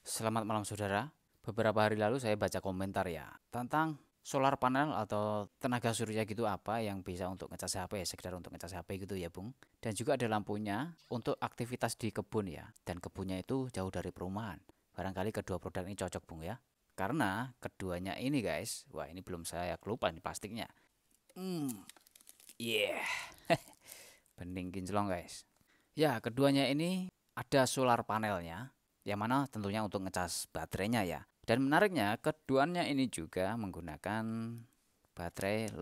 Selamat malam saudara. Beberapa hari lalu saya baca komentar ya tentang solar panel atau tenaga surya gitu apa yang bisa untuk ngecas HP ya, sekedar untuk ngecas HP gitu ya Bung. Dan juga ada lampunya untuk aktivitas di kebun ya. Dan kebunnya itu jauh dari perumahan. Barangkali kedua produk ini cocok Bung ya. Karena keduanya ini guys, wah ini belum saya kelupa nih plastiknya. Yeah, bening kinclong guys. Ya, keduanya ini ada solar panelnya, yang mana tentunya untuk ngecas baterainya ya. Dan menariknya, keduanya ini juga menggunakan baterai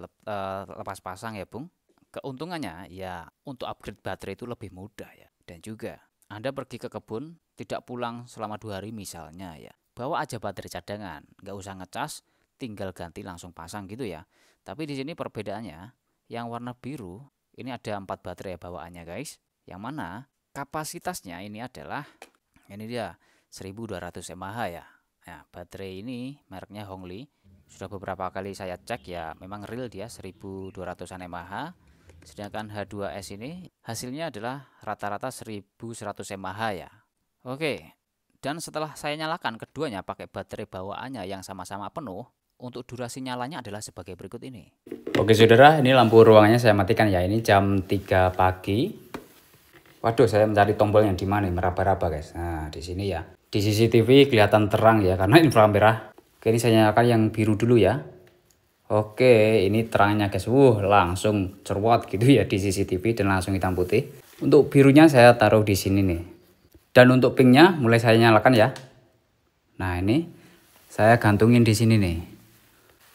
lepas pasang ya, Bung. Keuntungannya ya untuk upgrade baterai itu lebih mudah ya. Dan juga Anda pergi ke kebun, tidak pulang selama 2 hari misalnya ya. Bawa aja baterai cadangan, nggak usah ngecas, tinggal ganti langsung pasang gitu ya. Tapi di sini perbedaannya, yang warna biru ini ada 4 baterai bawaannya guys. Yang mana kapasitasnya ini adalah ini dia 1200 mAh ya. Nah, baterai ini mereknya Hongli. Sudah beberapa kali saya cek ya, memang real dia 1200-an mAh. Sedangkan H2S ini hasilnya adalah rata-rata 1100 mAh ya. Oke. Dan setelah saya nyalakan keduanya pakai baterai bawaannya yang sama-sama penuh, untuk durasi nyalanya adalah sebagai berikut ini. Oke saudara, ini lampu ruangannya saya matikan ya. Ini jam 3 pagi. Waduh, saya mencari tombol yang di mana, meraba-raba guys. Nah, di sini ya. Di CCTV kelihatan terang ya, karena inframerah. Oke, ini saya nyalakan yang biru dulu ya. Oke, ini terangnya guys. Langsung cerwat gitu ya di CCTV dan langsung hitam putih. Untuk birunya saya taruh di sini nih. Dan untuk pinknya mulai saya nyalakan ya. Nah, ini saya gantungin di sini nih.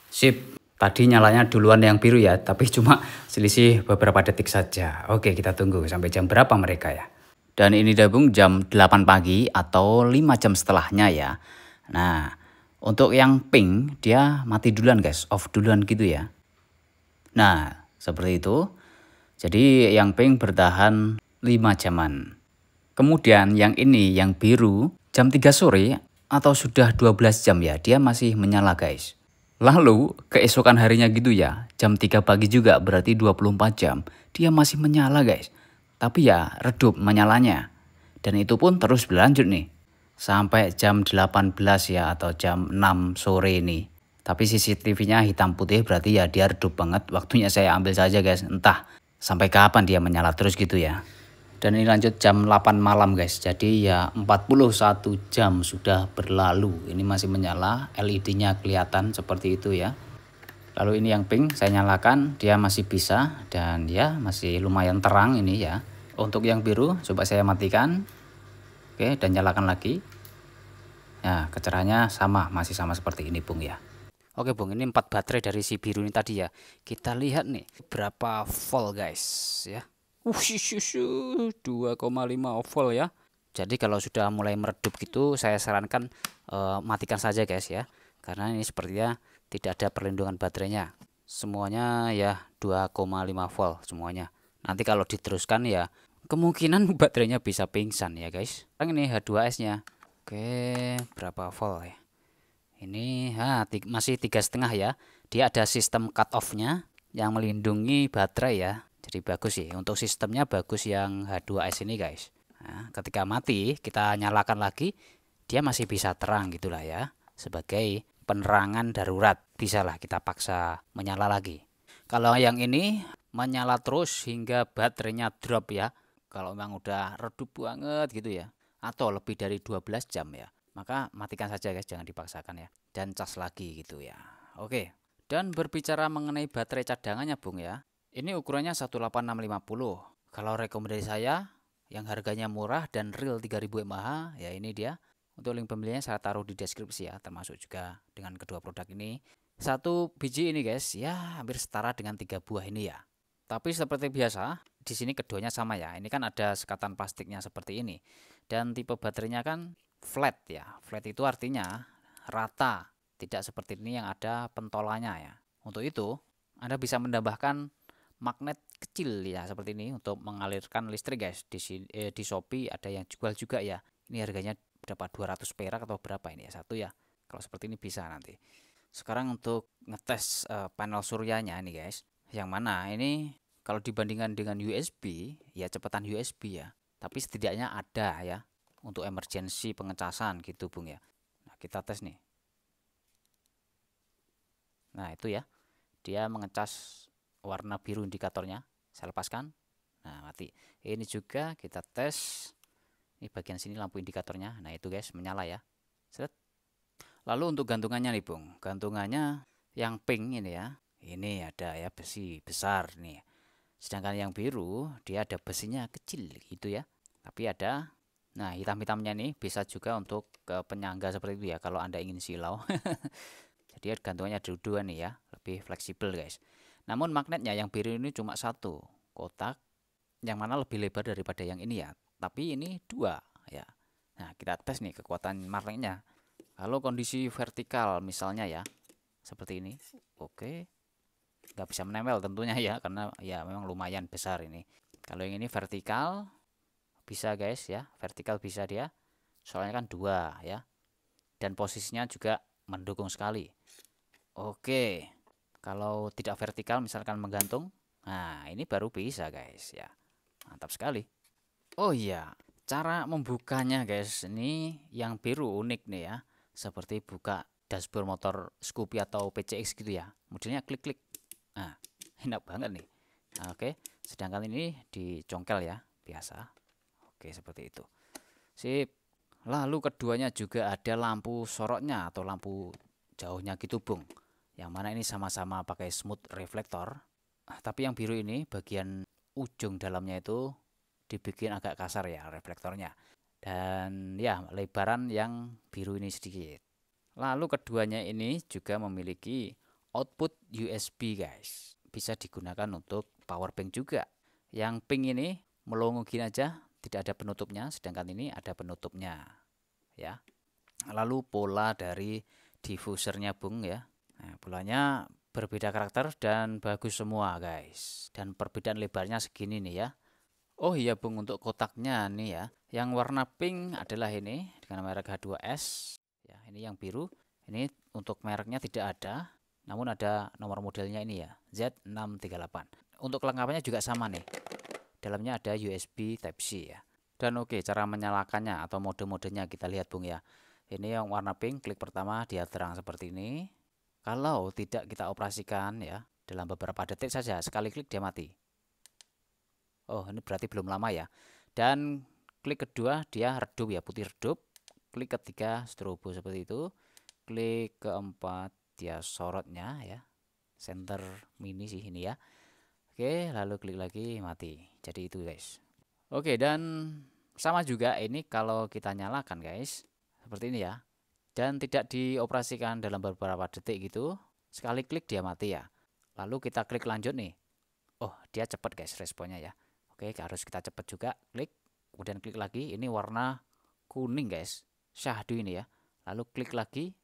Sip. Tadi nyalanya duluan yang biru ya, tapi cuma selisih beberapa detik saja. Oke, kita tunggu sampai jam berapa mereka ya. Dan ini Dabung jam 8 pagi atau 5 jam setelahnya ya. Nah, untuk yang pink dia mati duluan guys, off duluan gitu ya. Nah, seperti itu. Jadi yang pink bertahan 5 jaman. Kemudian yang ini, yang biru, jam 3 sore atau sudah 12 jam ya, dia masih menyala guys. Lalu keesokan harinya gitu ya, jam 3 pagi juga berarti 24 jam, dia masih menyala guys. Tapi ya redup menyalanya. Dan itu pun terus berlanjut nih. Sampai jam 18 ya atau jam 6 sore ini. Tapi CCTV-nya hitam putih berarti ya dia redup banget. Waktunya saya ambil saja guys, entah sampai kapan dia menyala terus gitu ya. Dan ini lanjut jam 8 malam guys. Jadi ya 41 jam sudah berlalu. Ini masih menyala, LED-nya kelihatan seperti itu ya. Lalu ini yang pink saya nyalakan, dia masih bisa dan ya masih lumayan terang ini ya. Untuk yang biru coba saya matikan. Oke, dan nyalakan lagi. Nah, kecerahannya sama, masih sama seperti ini Bung ya. Oke Bung, ini 4 baterai dari si biru ini tadi ya. Kita lihat nih berapa volt guys ya. 2,5 volt ya. Jadi kalau sudah mulai meredup gitu, saya sarankan matikan saja guys ya. Karena ini sepertinya tidak ada perlindungan baterainya. Semuanya ya 2,5 volt semuanya. Nanti kalau diteruskan ya kemungkinan baterainya bisa pingsan ya guys. Sekarang ini H2S-nya. Oke, berapa volt ya? Ini masih 3,5 ya. Dia ada sistem cut off-nya yang melindungi baterai ya. Jadi bagus sih. Untuk sistemnya bagus yang H2S ini guys. Nah, ketika mati kita nyalakan lagi, dia masih bisa terang gitulah ya. Sebagai penerangan darurat. Bisalah kita paksa menyala lagi. Kalau yang ini menyala terus hingga baterainya drop ya. Kalau memang udah redup banget gitu ya. Atau lebih dari 12 jam ya. Maka matikan saja guys, jangan dipaksakan ya. Dan cas lagi gitu ya. Oke. Dan berbicara mengenai baterai cadangannya Bung ya. Ini ukurannya 18650. Kalau rekomendasi saya yang harganya murah dan real 3000 mAh ya ini dia. Untuk link pembelinya saya taruh di deskripsi ya, termasuk juga dengan kedua produk ini. Satu biji ini guys ya hampir setara dengan 3 buah ini ya. Tapi seperti biasa di sini keduanya sama ya. Ini kan ada sekatan plastiknya seperti ini. Dan tipe baterainya kan flat ya. Flat itu artinya rata, tidak seperti ini yang ada pentolannya ya. Untuk itu Anda bisa menambahkan magnet kecil ya seperti ini untuk mengalirkan listrik guys. Di Shopee ada yang jual juga ya. Ini harganya berapa, 200 perak atau berapa ini ya, satu ya. Kalau seperti ini bisa nanti. Sekarang untuk ngetes panel suryanya nih guys. Yang mana ini kalau dibandingkan dengan USB ya cepetan USB ya. Tapi setidaknya ada ya untuk emergency pengecasan gitu Bung ya. Nah, kita tes nih. Nah, itu ya. Dia mengecas warna biru indikatornya. Saya lepaskan. Nah, mati. Ini juga kita tes. Ini bagian sini lampu indikatornya. Nah, itu guys, menyala ya. Set. Lalu untuk gantungannya nih Bung. Gantungannya yang pink ini ya. Ini ada ya besi besar nih. Sedangkan yang biru dia ada besinya kecil gitu ya. Tapi ada, nah hitam-hitamnya nih bisa juga untuk ke penyangga seperti itu ya kalau Anda ingin silau. Jadi gantungannya ada dua nih ya, lebih fleksibel guys. Namun magnetnya yang biru ini cuma satu kotak, yang mana lebih lebar daripada yang ini ya. Tapi ini dua ya. Nah kita tes nih kekuatan magnetnya. Kalau kondisi vertikal misalnya ya, seperti ini, oke. Nggak bisa menempel tentunya ya, karena ya memang lumayan besar ini. Kalau yang ini vertikal bisa guys ya, vertikal bisa dia, soalnya kan dua ya, dan posisinya juga mendukung sekali. Oke, kalau tidak vertikal misalkan menggantung, nah ini baru bisa guys ya, mantap sekali. Oh iya, cara membukanya guys, ini yang biru unik nih ya, seperti buka dashboard motor Scoopy atau PCX gitu ya, modelnya klik-klik. Nah, enak banget nih. Nah, oke, sedangkan ini dicongkel ya, biasa. Oke, seperti itu. Sip. Lalu keduanya juga ada lampu sorotnya atau lampu jauhnya gitu Bung. Yang mana ini sama-sama pakai smooth reflektor. Tapi yang biru ini bagian ujung dalamnya itu dibikin agak kasar ya reflektornya. Dan ya lebaran yang biru ini sedikit. Lalu keduanya ini juga memiliki output USB guys. Bisa digunakan untuk power bank juga. Yang pink ini melongo gini aja, tidak ada penutupnya, sedangkan ini ada penutupnya ya. Lalu pola dari diffusernya Bung ya. Nah, polanya berbeda karakter dan bagus semua guys. Dan perbedaan lebarnya segini nih ya. Oh iya Bung, untuk kotaknya nih ya. Yang warna pink adalah ini dengan merek H2S. Ya, ini yang biru. Ini untuk mereknya tidak ada, namun ada nomor modelnya ini ya, Z638. Untuk kelengkapannya juga sama nih. Dalamnya ada USB Type-C ya. Dan oke, cara menyalakannya atau mode-modenya kita lihat Bung ya. Ini yang warna pink, klik pertama dia terang seperti ini. Kalau tidak kita operasikan ya, dalam beberapa detik saja, sekali klik dia mati. Oh, ini berarti belum lama ya. Dan klik kedua dia redup ya, putih redup. Klik ketiga strobo seperti itu. Klik keempat dia sorotnya ya. Center mini sih ini ya. Oke, lalu klik lagi mati. Jadi itu guys. Oke, dan sama juga ini kalau kita nyalakan guys. Seperti ini ya. Dan tidak dioperasikan dalam beberapa detik gitu. Sekali klik dia mati ya. Lalu kita klik lanjut nih. Oh, dia cepat guys responnya ya. Oke, harus kita cepat juga. Klik, kemudian klik lagi. Ini warna kuning guys. Syahdu ini ya. Lalu klik lagi.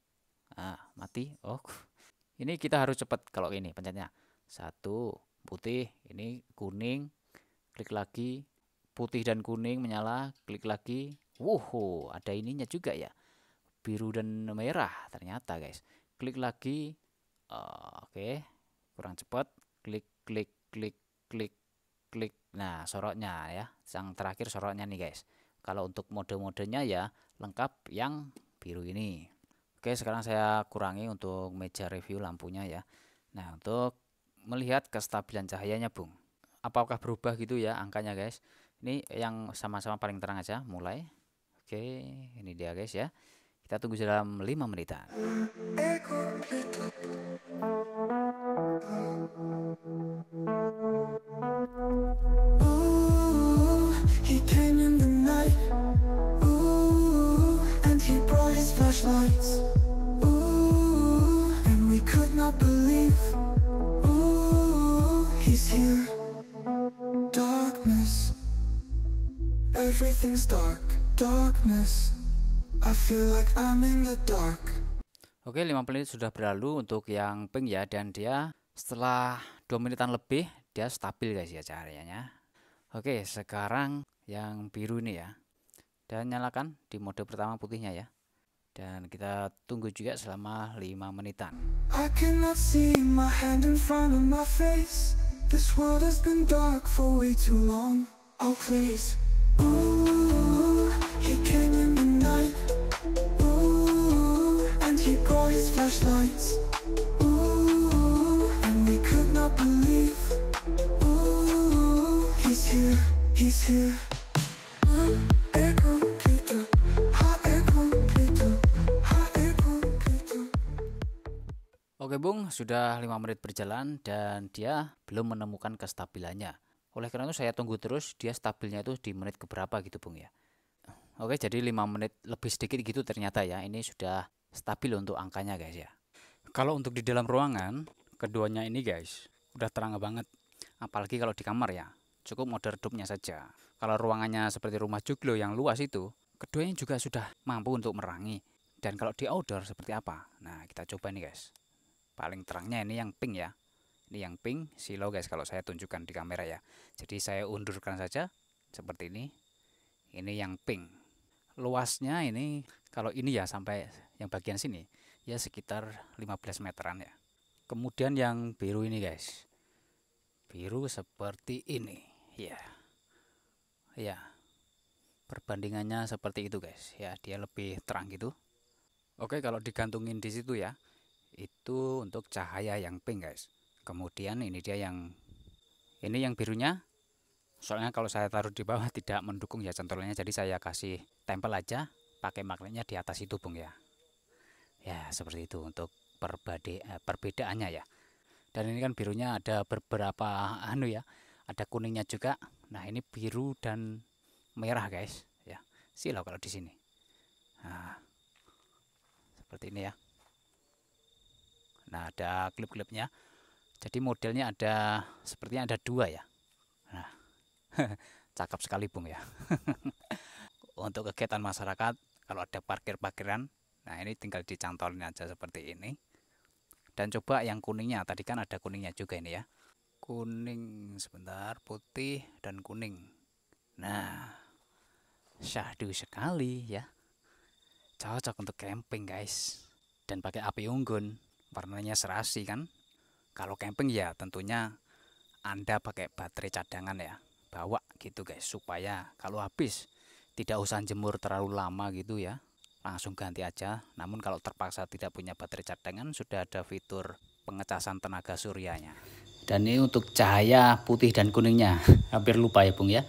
Nah, mati. Oh, ini kita harus cepat kalau ini pencetnya. Satu, putih, ini kuning. Klik lagi. Putih dan kuning menyala. Klik lagi. Wow, ada ininya juga ya. Biru dan merah ternyata guys. Klik lagi. Oke, kurang cepat. Klik, klik, klik, klik, klik. Nah, sorotnya ya. Yang terakhir sorotnya nih guys. Kalau untuk mode-modenya ya lengkap yang biru ini. Oke, sekarang saya kurangi untuk meja review lampunya ya. Nah, untuk melihat kestabilan cahayanya Bung. Apakah berubah gitu ya angkanya guys. Ini yang sama-sama paling terang aja mulai. Oke, ini dia guys ya. Kita tunggu dalam 5 menitan. And we could not believe, he's here. Darkness, everything's dark. Darkness, I feel like I'm in the dark. Oke, 5 menit sudah berlalu untuk yang pink ya, dan dia setelah 2 menitan lebih dia stabil guys ya cahayanya. Oke, sekarang yang biru ini ya. Dan nyalakan di mode pertama putihnya ya. Dan kita tunggu juga selama 5 menitan. I cannot see my hand in front of my face. This world has been dark for way too long. Oh please, ooh, he came here. Air computer, hot air computer, hot air computer. Oke Bung, sudah 5 menit berjalan dan dia belum menemukan kestabilannya. Oleh karena itu saya tunggu terus dia stabilnya itu di menit keberapa gitu Bung ya. Oke, jadi 5 menit lebih sedikit gitu ternyata ya. Ini sudah stabil untuk angkanya guys ya. Kalau untuk di dalam ruangan, keduanya ini guys, udah terang banget. Apalagi kalau di kamar ya, cukup mode redupnya saja. Kalau ruangannya seperti rumah joglo yang luas itu, keduanya juga sudah mampu untuk menerangi. Dan kalau di outdoor seperti apa? Nah, kita coba nih guys. Paling terangnya ini yang pink ya. Ini yang pink, silo guys kalau saya tunjukkan di kamera ya. Jadi saya undurkan saja seperti ini. Ini yang pink. Luasnya ini kalau ini ya sampai yang bagian sini ya sekitar 15 meteran ya. Kemudian yang biru ini guys, biru seperti ini ya. Ya, perbandingannya seperti itu guys ya, dia lebih terang gitu. Oke, kalau digantungin di situ ya, itu untuk cahaya yang pink guys. Kemudian ini dia yang birunya. Soalnya kalau saya taruh di bawah tidak mendukung ya centolnya, jadi saya kasih tempel aja pakai magnetnya di atas itu Bung ya. Ya seperti itu untuk perbedaannya ya. Dan ini kan birunya ada beberapa ya, ada kuningnya juga. Nah ini biru dan merah guys ya. Silau kalau di sini. Nah seperti ini ya. Nah ada klip-klipnya. Jadi modelnya ada sepertinya ada 2 ya. Nah cakep sekali Bung ya. Untuk kegiatan masyarakat kalau ada parkir-parkiran, nah ini tinggal dicantolin aja seperti ini. Dan coba yang kuningnya, tadi kan ada kuningnya juga ini ya. Kuning sebentar, putih dan kuning. Nah syahdu sekali ya. Cocok untuk camping guys. Dan pakai api unggun, warnanya serasi kan. Kalau camping ya tentunya Anda pakai baterai cadangan ya, bawa gitu guys, supaya kalau habis tidak usah jemur terlalu lama gitu ya, langsung ganti aja. Namun kalau terpaksa tidak punya baterai cadangan, sudah ada fitur pengecasan tenaga suryanya. Dan ini untuk cahaya putih dan kuningnya hampir lupa ya Bung ya.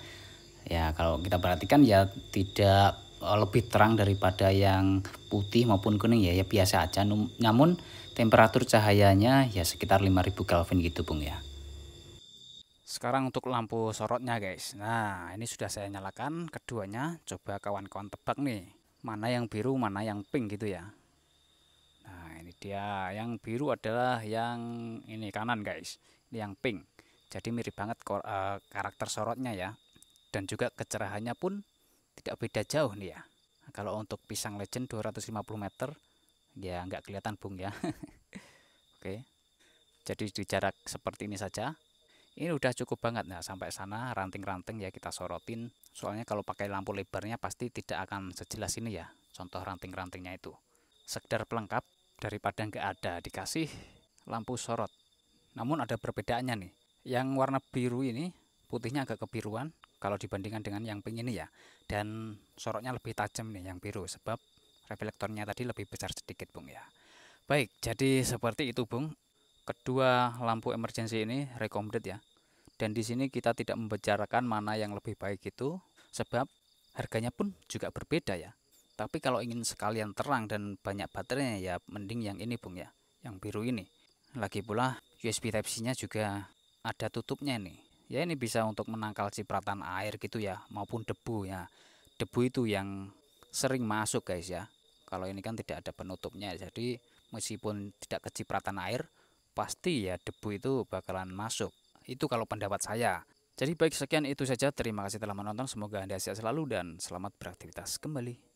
Ya kalau kita perhatikan ya tidak lebih terang daripada yang putih maupun kuning ya, biasa aja. Namun temperatur cahayanya ya sekitar 5000 Kelvin gitu Bung ya. Sekarang untuk lampu sorotnya guys. Nah ini sudah saya nyalakan keduanya. Coba kawan-kawan tebak nih, mana yang biru mana yang pink gitu ya. Nah ini dia, yang biru adalah yang ini kanan guys. Ini yang pink. Jadi mirip banget karakter sorotnya ya. Dan juga kecerahannya pun tidak beda jauh nih ya. Nah, kalau untuk pisang legend 250 meter ya nggak kelihatan Bung ya. Oke. Jadi di jarak seperti ini saja. Ini udah cukup banget. Nah sampai sana ranting-ranting ya kita sorotin. Soalnya kalau pakai lampu lebarnya pasti tidak akan sejelas ini ya. Contoh ranting-rantingnya itu. Sekedar pelengkap daripada nggak ada dikasih lampu sorot. Namun ada perbedaannya nih. Yang warna biru ini putihnya agak kebiruan kalau dibandingkan dengan yang pink ini ya. Dan sorotnya lebih tajam nih yang biru sebab reflektornya tadi lebih besar sedikit Bung ya. Baik, jadi seperti itu Bung. Kedua lampu emergency ini recommended ya. Dan di sini kita tidak membicarakan mana yang lebih baik itu sebab harganya pun juga berbeda ya. Tapi kalau ingin sekalian terang dan banyak baterainya ya mending yang ini Bung ya, yang biru ini. Lagi pula USB Type-C-nya juga ada tutupnya nih. Ya ini bisa untuk menangkal cipratan air gitu ya, maupun debu ya. Debu itu yang sering masuk guys ya. Kalau ini kan tidak ada penutupnya, jadi meskipun tidak kecipratan air, pasti ya debu itu bakalan masuk. Itu kalau pendapat saya. Jadi baik, sekian itu saja. Terima kasih telah menonton. Semoga Anda sehat selalu dan selamat beraktivitas kembali.